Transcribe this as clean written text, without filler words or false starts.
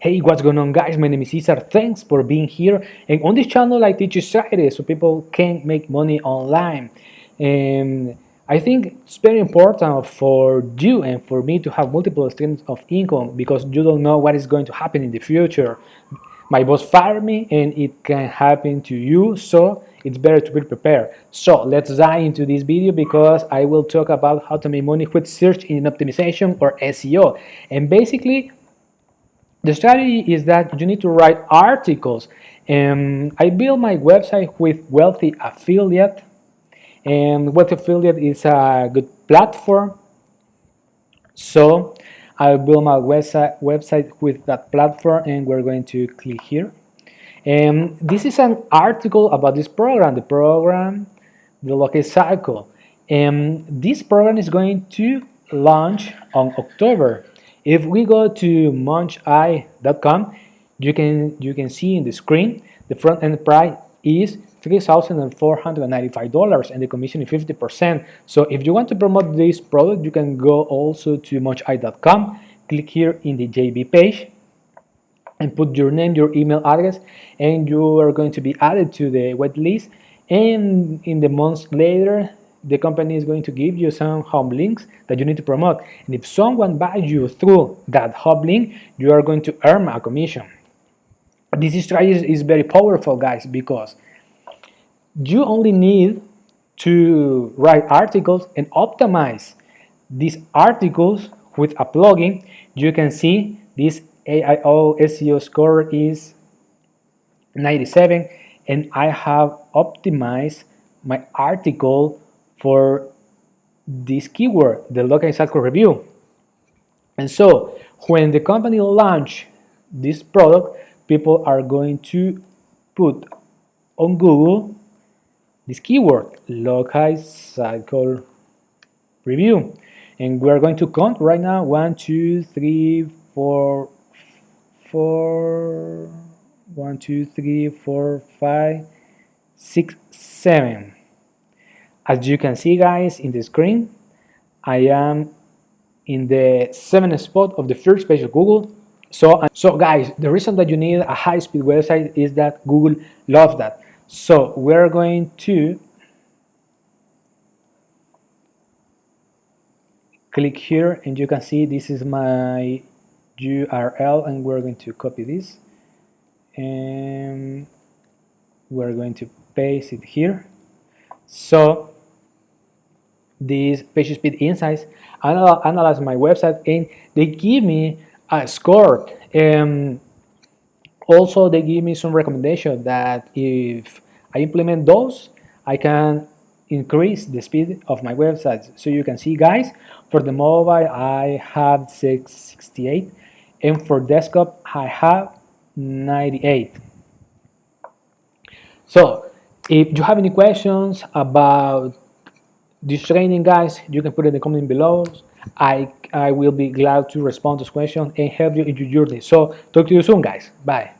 Hey, what's going on, guys? My name is Cesar. Thanks for being here. And on this channel, I teach strategy so people can make money online. And I think it's very important for you and for me to have multiple streams of income because you don't know what is going to happen in the future. My boss fired me and it can happen to you, so it's better to be prepared. So let's dive into this video because I will talk about how to make money with search engine optimization or SEO. And basically, the strategy is that you need to write articles. I built my website with Wealthy Affiliate, and Wealthy Affiliate is a good platform. So I built my website with that platform, and we're going to click here. And this is an article about this program, the Locate Cycle. And this program is going to launch on October. If we go to munchi.com, you can see in the screen the front end price is $3,495 and the commission is 50%. So if you want to promote this product, you can go also to munchi.com, click here in the JB page and put your name, your email address, and you are going to be added to the wait list. And in the months later, the company is going to give you some home links that you need to promote. And if someone buys you through that home link, you are going to earn a commission. This strategy is very powerful, guys, because you only need to write articles and optimize these articles with a plugin. You can see this AIO SEO score is 97, and I have optimized my article for this keyword, the local cycle review. And so when the company launch this product, people are going to put on Google this keyword, local cycle review. And we're going to count right now 1, 2, 3, 4, 1, 2, 3, 4, 5, 6, 7. As you can see, guys, in the screen, I am in the 7th spot of the first page of Google. So guys, the reason that you need a high-speed website is that Google loves that. So we're going to click here, and you can see this is my URL, and we're going to copy this, and we're going to paste it here. So these page speed insights analyze my website, and they give me a score. Also, they give me some recommendation that if I implement those, I can increase the speed of my websites. So you can see, guys, for the mobile I have 668, and for desktop I have 98. So if you have any questions about this training, guys, you can put it in the comment below. I will be glad to respond to questions and help you in your journey. So talk to you soon, guys. Bye.